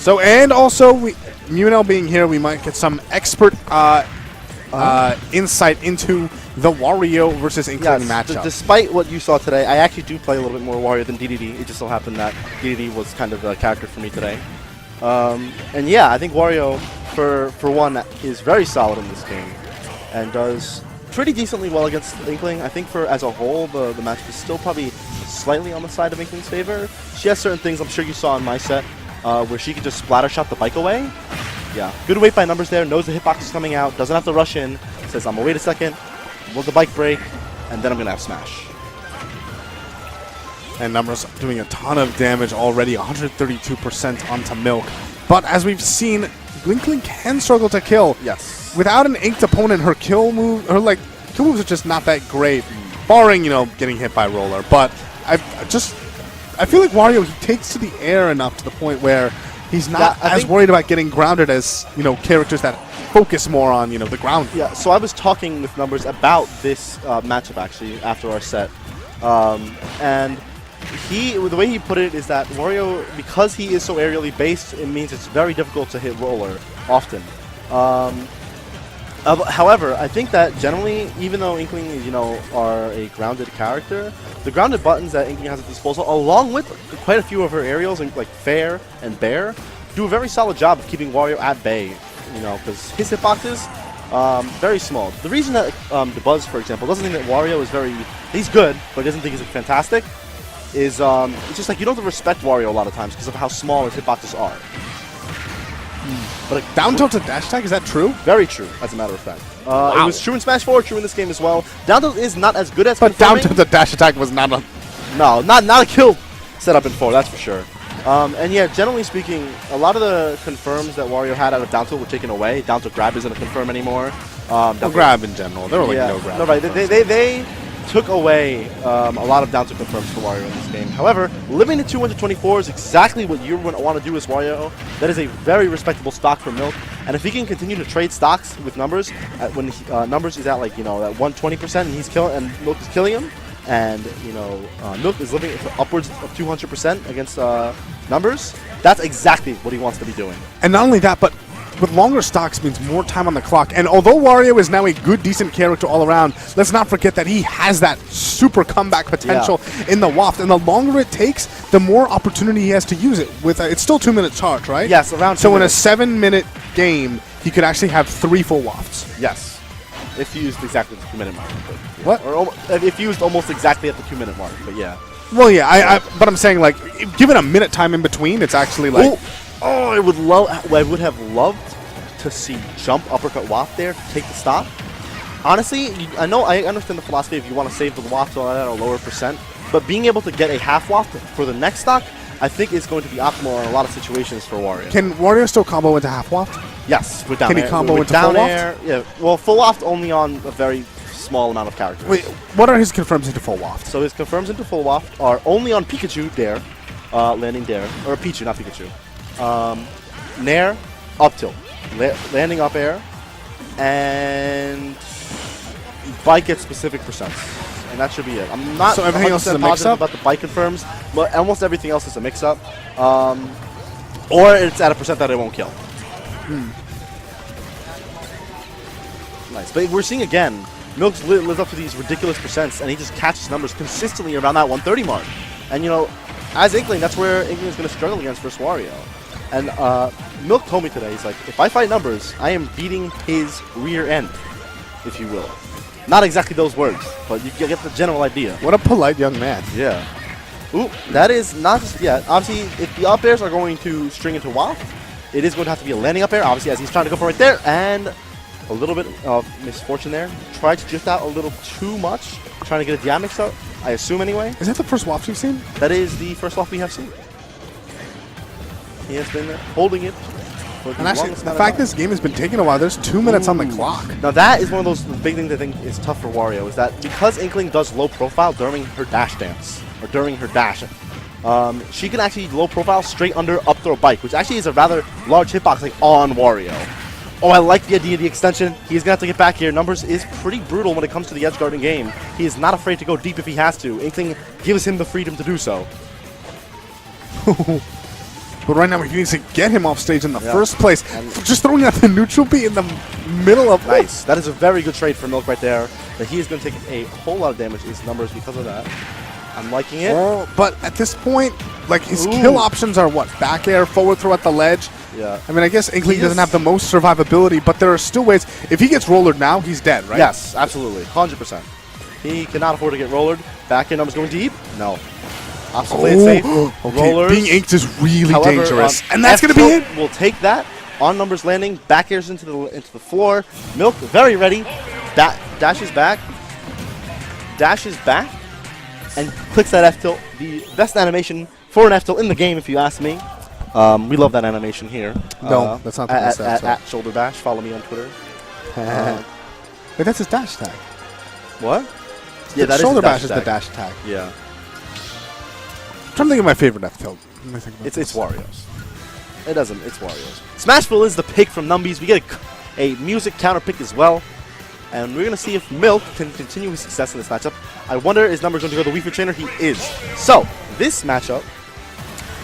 So, and also, Munel being here, we might get some expert insight into the Wario versus Inkling matchup. Despite what you saw today, I actually do play a little bit more Wario than DDD. It just so happened that DDD was kind of a character for me today. And yeah, I think Wario, for one, is very solid in this game and does pretty decently well against Inkling. I think as a whole, the match is still probably slightly on the side of Inkling's favor. She has certain things I'm sure you saw in my set where she could just splatter shot the bike away. Yeah, good weight by numbers there, knows the hitbox is coming out, doesn't have to rush in, says I'm gonna wait a second, will the bike break, and then I'm gonna have smash. And Numbers doing a ton of damage already, 132% onto Milk. But as we've seen, Inkling can struggle to kill. Yes. Without an inked opponent, her kill moves are just not that great, barring, getting hit by Roller. But I feel like Wario, he takes to the air enough to the point where he's not as worried about getting grounded as, characters that focus more on, the ground. Yeah, so I was talking with Numbers about this matchup, actually, after our set. And the way he put it is that Wario, because he is so aerially based, it means it's very difficult to hit Roller often. However, I think that generally, even though Inkling, are a grounded character, the grounded buttons that Inkling has at disposal, along with quite a few of her aerials, like Fair and Bear, do a very solid job of keeping Wario at bay, because his hitboxes, very small. The reason that the Buzz, for example, doesn't think that Wario is he's good, but doesn't think he's fantastic, is it's just like you don't have to respect Wario a lot of times because of how small his hitboxes are. But down tilt to dash attack, is that true? Very true, as a matter of fact. It was true in Smash 4, true in this game as well. Down tilt is not as good as But down tilt to dash attack was not a... No, not a kill setup in 4, that's for sure. And yeah, generally speaking, a lot of the confirms that Wario had out of down tilt were taken away. Down tilt grab isn't a confirm anymore. No grab in general. There were no grab. No, right. They took away a lot of down tilt confirms for Wario in this game. However, limiting to 224 is exactly what you want to do as Wario. That is a very respectable stock for Milk. And if he can continue to trade stocks with Numbers, when Numbers is at that 120% and he's killing, and Milk is killing him, and Milk is living upwards of 200% against Numbers, that's exactly what he wants to be doing. And not only that, but with longer stocks means more time on the clock. And although Wario is now a good, decent character all around, let's not forget that he has that super comeback potential in the Waft. And the longer it takes, the more opportunity he has to use it. With it's still 2-minute charge, right? Yes, around 2 So minutes. in a 7-minute game, he could actually have 3 full Wafts. Yes. If used exactly at the 2-minute mark. But, yeah. What? Or if used almost exactly at the 2-minute mark, but yeah. Well, yeah, but I'm saying, given a minute time in between, it's actually like... Oh, I would have loved to see jump uppercut waft there to take the stop. Honestly, I understand the philosophy if you want to save the waft at a lower percent, but being able to get a half waft for the next stock, I think is going to be optimal in a lot of situations for Wario. Can Wario still combo into half waft? Yes, with down air. Can he combo into down full air? waft? Yeah, well, full waft only on a very small amount of characters. Wait, what are his confirms into full waft? So his confirms into full waft are only on Pikachu, Dare, landing Dare, or Pichu, not Pikachu. Nair, up tilt, landing up air, and bike at specific percents. And that should be it. I'm not so everything else is a mix-up about the bike confirms, but almost everything else is a mix-up. Or it's at a percent that it won't kill. Nice. But we're seeing again, Milk lives up to these ridiculous percents, and he just catches numbers consistently around that 130 mark. And as Inkling, that's where Inkling is going to struggle against versus Wario. And Milk told me today, he's like, if I fight Numbers, I am beating his rear end, if you will. Not exactly those words, but you get the general idea. What a polite young man. Yeah. Ooh, that is not just yet. Obviously, if the up airs are going to string into Waft, it is going to have to be a landing up air, obviously, as he's trying to go for right there. And a little bit of misfortune there. Tried to drift out a little too much, trying to get a DI mix up, I assume anyway. Is that the first Waft you've seen? That is the first Waft we have seen. He has been holding it. And actually, the fact this game has been taking a while, there's 2 minutes on the clock. Now that is one of those big things I think is tough for Wario, is that because Inkling does low profile during her dash dance, or during her dash, she can actually low profile straight under up throw bike, which actually is a rather large hitbox on Wario. Oh, I like the idea of the extension. He's going to have to get back here. Numbers is pretty brutal when it comes to the edge guarding game. He is not afraid to go deep if he has to. Inkling gives him the freedom to do so. But right now he needs to get him off stage in the Yeah. first place. And Just throwing out the neutral B in the middle of... nice. That is a very good trade for Milk right there. That he is going to take a whole lot of damage to his numbers because of that. I'm liking it. Oh, but at this point, like his Ooh. kill options are what? Back air, forward throw at the ledge. Yeah. I mean, I guess Inkling He doesn't is- have the most survivability, but there are still ways. If he gets rollered now, he's dead, right? Yes, absolutely. 100%. He cannot afford to get rollered. Back air numbers going deep? No. Options play it safe. Okay, Rollers. being inked is really However, dangerous, and that's going to be it. We'll take that. On numbers landing, back airs into the floor. Milk very ready. Dashes back. Dashes back. And clicks that F tilt. The best animation for an F tilt in the game, if you ask me. We love that animation here. No, that's not the best F tilt. At Shoulder Bash. Follow me on Twitter. Wait, that's his dash attack. What? Yeah, that is shoulder his bash is attack. the dash attack. Yeah. I'm trying to think of my favorite F tilt. Let me think about It's this. Wario's. It doesn't. It's Wario's. Smashville is the pick from Numbies. We get a music counter pick as well. And we're going to see if Milk can continue his success in this matchup. I wonder, is Numbers going to go to Wii Fit Trainer? He is. So, this matchup,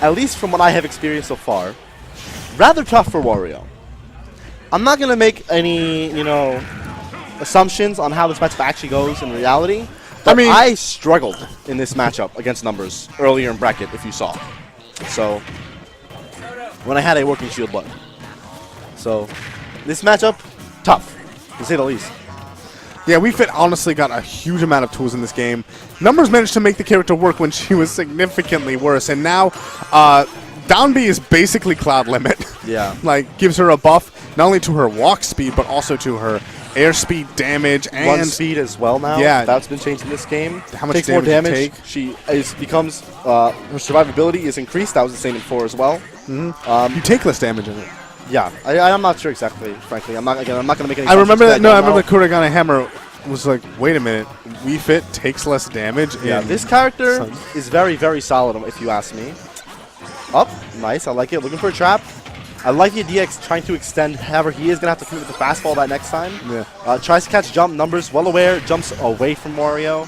at least from what I have experienced so far, rather tough for Wario. I'm not going to make any, assumptions on how this matchup actually goes in reality. But I struggled in this matchup against Numbers earlier in bracket, if you saw. So, when I had a working shield button. So, this matchup, tough, to say the least. Yeah, Wii Fit honestly got a huge amount of tools in this game. Numbers managed to make the character work when she was significantly worse, and now down B is basically Cloud Limit. Yeah. Like, gives her a buff, not only to her walk speed, but also to her airspeed, damage, and run speed as well now. Yeah. That's been changed in this game. How much takes more damage damage. you take. She becomes, her survivability is increased. That was the same in 4 as well. You take less damage in it. Yeah, I'm not sure exactly, frankly. I'm not going to make any I remember that. assumptions No, I right now. remember Kuragana Hammer was like, wait a minute, Wii Fit takes less damage. Yeah, in this character Sun. is very, very solid, if you ask me. Up, nice, I like it. Looking for a trap. I like the idea trying to extend. However, he is going to have to commit with the fastball that next time. Yeah. Tries to catch jump. Numbers well aware. Jumps away from Wario.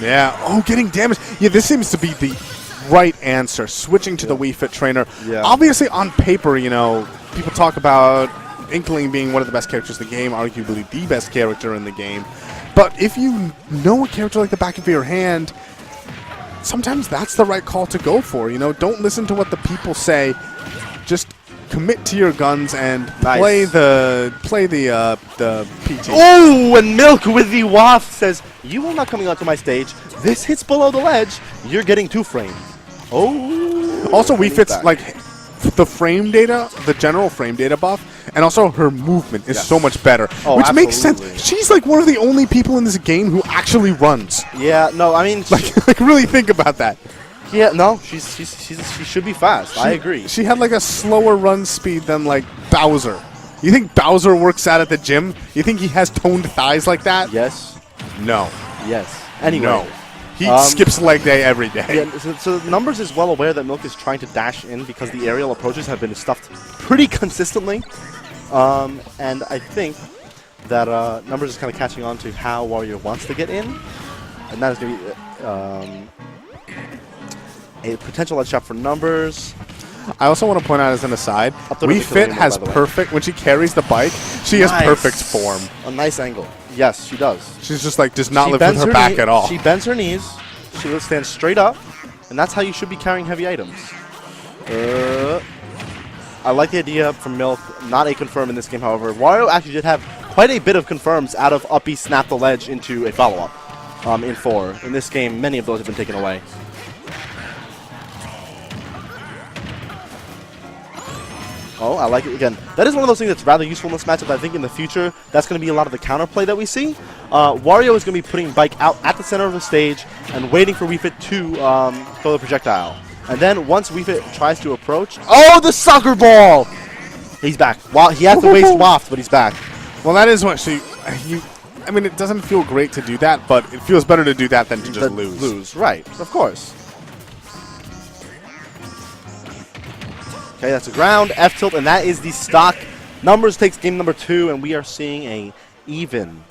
Yeah. Oh, getting damage. Yeah, this seems to be the right answer. Switching to the Wii Fit trainer. Yeah. Obviously, on paper, people talk about Inkling being one of the best characters in the game, arguably the best character in the game. But if you know a character like the back of your hand, sometimes that's the right call to go for. Don't listen to what the people say. Just commit to your guns and play the PT. Oh, and Milk with the waft says, "You are not coming onto my stage. This hits below the ledge. You're getting 2 frames." Oh. Also, Wii Fit's like the frame data, the general frame data buff, and also her movement is so much better, which makes sense. She's like one of the only people in this game who actually runs. Yeah, no, I mean, like really think about that. Yeah, no, she should be fast. I agree. She had like a slower run speed than like Bowser. You think Bowser works out at the gym? You think he has toned thighs like that? Yes. No. Yes. Anyway. No. He skips leg day every day. Yeah, so Numbers is well aware that Milk is trying to dash in because the aerial approaches have been stuffed pretty consistently. And I think that Numbers is kind of catching on to how Wario wants to get in. And that is going to be a potential edge shot for Numbers. I also want to point out as an aside, Wii Fit has perfect, when she carries the bike, she has perfect form. A nice angle. Yes, she does. She's just like, does not lift with her back at all. She bends her knees, she stands straight up, and that's how you should be carrying heavy items. I like the idea from Milk, not a confirm in this game, however. Wario actually did have quite a bit of confirms out of up B snap the ledge into a follow-up in 4. In this game, many of those have been taken away. Oh, I like it. Again, that is one of those things that's rather useful in this matchup. I think in the future, that's going to be a lot of the counterplay that we see. Wario is going to be putting Bike out at the center of the stage and waiting for Wii Fit to throw the projectile. And then once Wii Fit tries to approach... Oh, the soccer ball! He's back. Well, he has to waste waft, but he's back. Well, that is what I mean, it doesn't feel great to do that, but it feels better to do that than to just lose. Right, of course. Okay, that's a ground, F-tilt, and that is the stock. Numbers takes game number 2, and we are seeing a even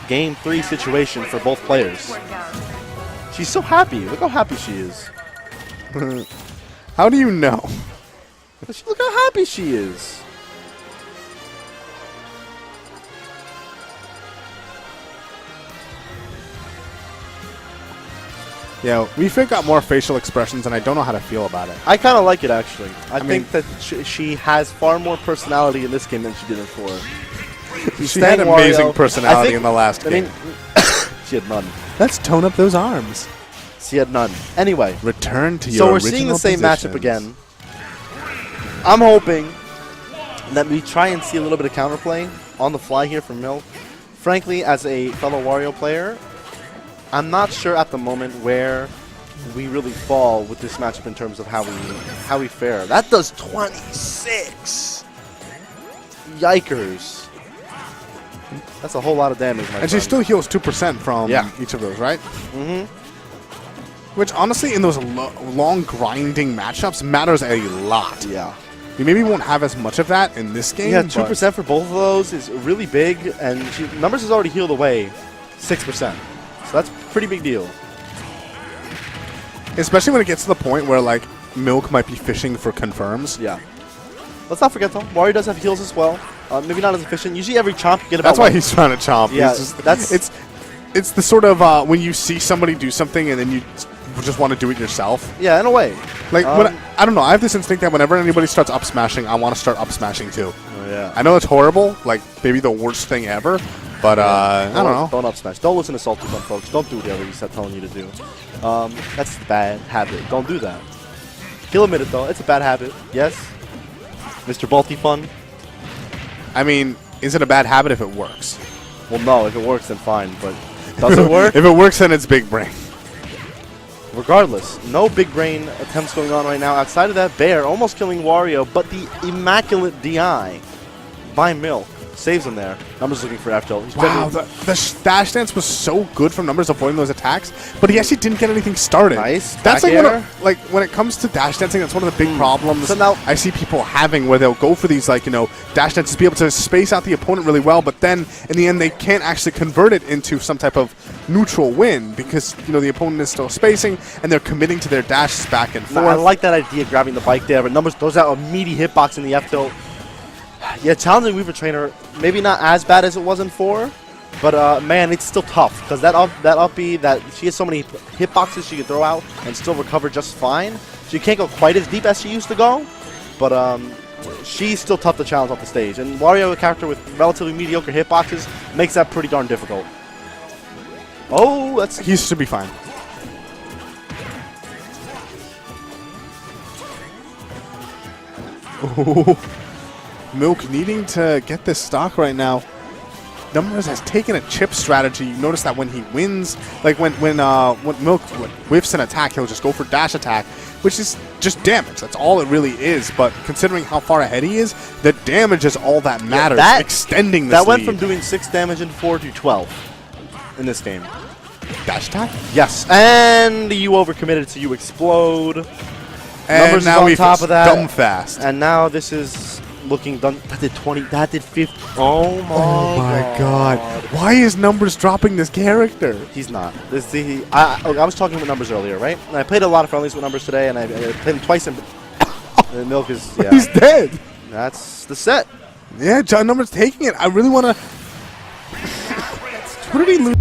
game 3 situation for both players. She's so happy. Look how happy she is. How do you know? Look how happy she is. Yeah, Wii got more facial expressions, and I don't know how to feel about it. I kind of like it, actually. I mean, think that she has far more personality in this game than she did in 4. She had amazing personality in the last game. She had none. Let's tone up those arms. She had none. Anyway. Return to your So we're original seeing the same positions. matchup again. I'm hoping that we try and see a little bit of counterplay on the fly here from Milk. Frankly, as a fellow Wario player, I'm not sure at the moment where we really fall with this matchup in terms of how we fare. That does 26. Yikers. That's a whole lot of damage, my And friend. she still heals 2% from each of those, right? Mm-hmm. Which, honestly, in those long grinding matchups matters a lot. Yeah. You maybe won't have as much of that in this game. Yeah, 2% for both of those is really big, and Numbers has already healed away 6%. So that's a pretty big deal. Especially when it gets to the point where, like, Milk might be fishing for confirms. Yeah. Let's not forget, though, Wario does have heals as well. Maybe not as efficient. Usually every chomp you get about That's why he's trying to chomp. Yeah, it's the sort of when you see somebody do something and then you just want to do it yourself. Yeah, in a way. Like, when I don't know, I have this instinct that whenever anybody starts up smashing, I want to start up smashing too. Oh, yeah. I know it's horrible, like maybe the worst thing ever, but I don't know. Don't up smash. Don't listen to Salty Fun, folks. Don't do whatever he's telling you to do. That's a bad habit. Don't do that. He'll admit it, though. It's a bad habit. Yes? Mr. Balti Fun? I mean, is it a bad habit if it works? Well, no. If it works, then fine. But does it work? If it works, then it's big brain. Regardless, no big brain attempts going on right now. Outside of that, Bear almost killing Wario, but the immaculate DI by Milk saves him there. Numbers looking for F tilt. Wow, the dash dance was so good from Numbers avoiding those attacks, but he actually didn't get anything started. Nice. That's Back like when it comes to dash dancing, that's one of the big problems So now, I see people having, where they'll go for these, like, dash dances, be able to space out the opponent really well, but then in the end they can't actually convert it into some type of neutral win because the opponent is still spacing and they're committing to their dashes back and forth. I like that idea, grabbing the bike there, but Numbers throws out a meaty hitbox in the F tilt. Yeah, challenging Weaver Trainer, maybe not as bad as it was in 4, but man, it's still tough because that up B, she has so many hitboxes she can throw out and still recover just fine. She can't go quite as deep as she used to go, but she's still tough to challenge off the stage. And Wario, a character with relatively mediocre hitboxes, makes that pretty darn difficult. Oh, he should be fine. Milk needing to get this stock right now. Numbers has taken a chip strategy. You notice that when he wins, like when Milk whiffs an attack, he'll just go for dash attack, which is just damage. That's all it really is. But considering how far ahead he is, the damage is all that matters. Yeah, extending this that went lead. from doing 6 damage in 4 to 12 in this game. Dash attack? Yes, and you overcommitted, so you explode. And Numbers now is on we top of that. dumb fast. And now this is looking done. That did 20. That did 50. Oh my god! Why is Numbers dropping this character? He's not. I was talking with Numbers earlier, right? And I played a lot of friendlies with Numbers today, and I played him twice. And Milk is he's dead. That's the set. Yeah, John Numbers taking it. I really want to. What did he lose?